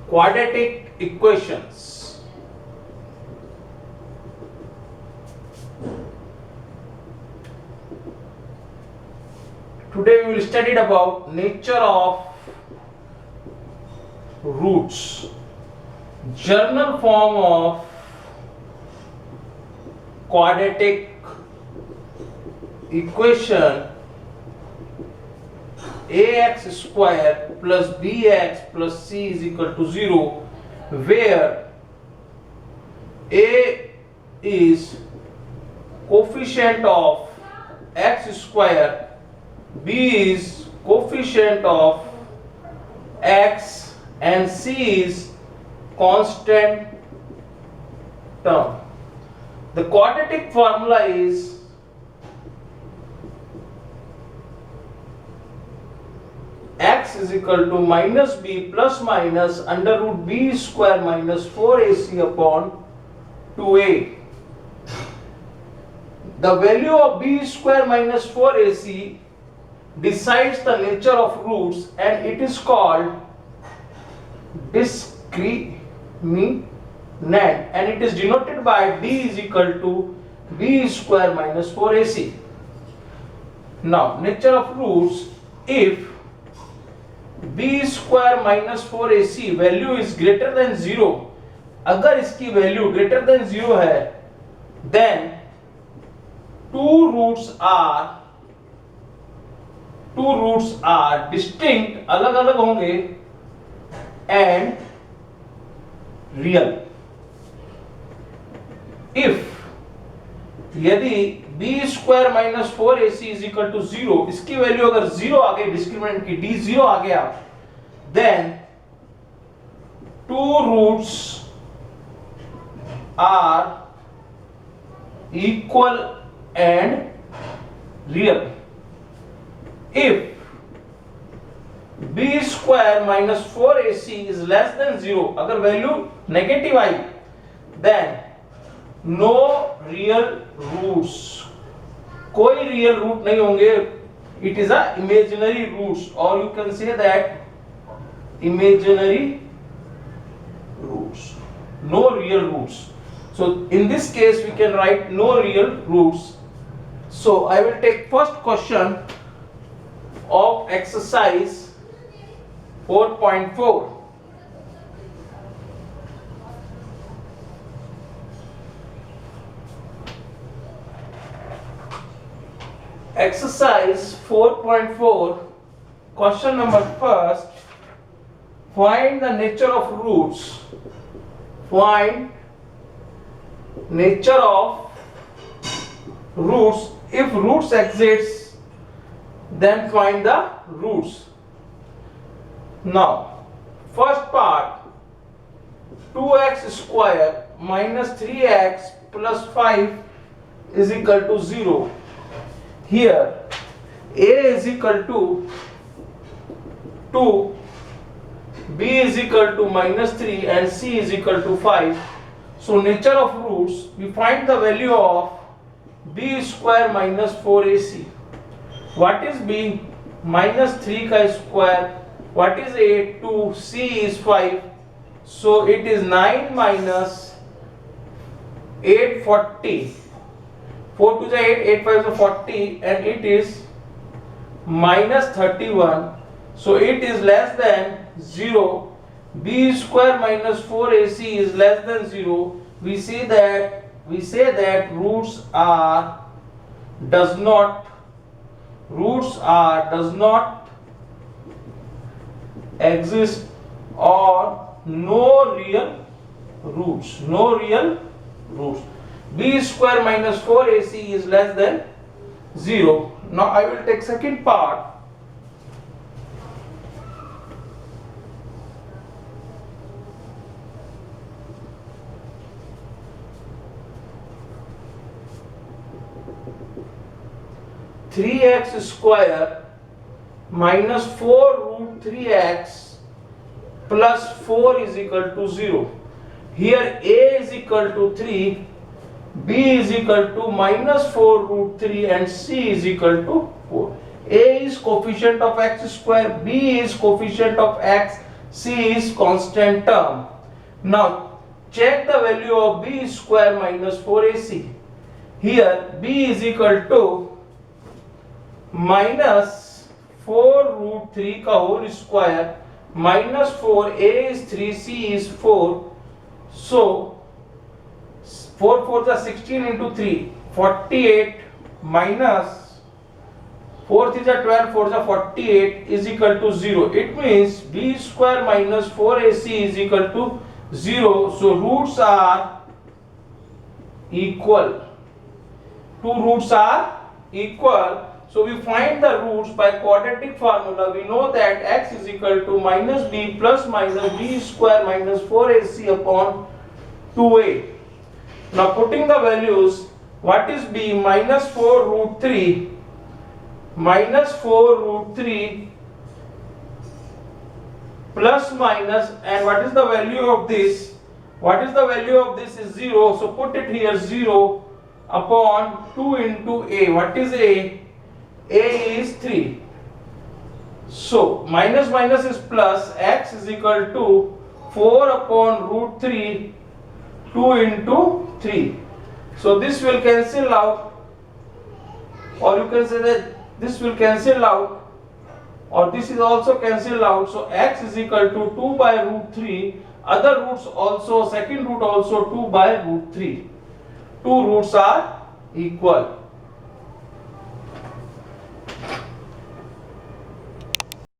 quadratic equations. Today we will study about nature of roots, general form of quadratic equation ax square plus bx plus c is equal to 0, where a is coefficient of x square, b is coefficient of x, and c is constant term. The quadratic formula is x is equal to minus b plus minus under root b square minus 4ac upon 2a. The value of b square minus 4ac decides the nature of roots, and it is called discriminant, and it is denoted by d is equal to b square minus 4ac. Now, nature of roots: if b square minus 4ac value is greater than 0, अगर इसकी value greater than 0 है, then two roots are distinct, अलग अलग होंगे, and real. If यदि b square minus 4ac is equal to 0, इसकी value अगर 0 आ गई, डिस्क्रिमिनेंट की d 0 आ गया, then two roots are equal and real. If b square minus 4ac is less than 0, अगर वैल्यू नेगेटिव आई, then no real roots, कोई real root नहीं होंगे, it is a imaginary roots, और you can say that imaginary roots, no real roots. So in this case we can write no real roots. So I will take first question of exercise 4.4. Exercise 4.4, question number first: find the nature of roots. Find nature of roots. If roots exists, then find the roots. Now, first part: 2x square minus 3x plus 5 is equal to 0. Here a is equal to 2, b is equal to minus 3, and c is equal to 5. So nature of roots, we find the value of b square minus 4ac. What is b? Minus 3 ka square. What is 8? 2. c is 5. So it is 9 minus 8, 40. 4 to the 8, 8 5 is 40, and it is minus 31. So it is less than 0. b square minus 4ac is less than 0. We say that roots does not exist, or no real roots. b square minus 4ac is less than 0. Now I will take second part. Three x square minus 4 root 3x plus 4 is equal to 0. Here a is equal to 3, b is equal to minus 4 root 3, and c is equal to 4. A is coefficient of x square, b is coefficient of x, c is constant term. Now check the value of b square minus 4ac. Here b is equal to minus 4 root 3 का whole square minus 4, a is 3, c is 4. So 4 4 is 16 into 3, 48 minus 4 3 is 12, 4 is 48 is equal to 0. It means b square minus 4ac is equal to 0. So roots are equal. Two roots are equal. So we find the roots by quadratic formula. We know that x is equal to minus b plus minus b square minus 4ac upon 2a. Now putting the values, what is b? Minus 4 root 3 minus 4 root 3 plus minus, and what is the value of this? What is the value of this is 0. So put it here, 0 upon 2 into a. What is a? A is 3. So minus minus is plus, x is equal to 4 upon root 3, 2 into 3. So this will cancel out, or you can say that this will cancel out, or this is also cancel out. So x is equal to 2 by root 3. Other roots also, second root also 2 by root 3. Two roots are equal.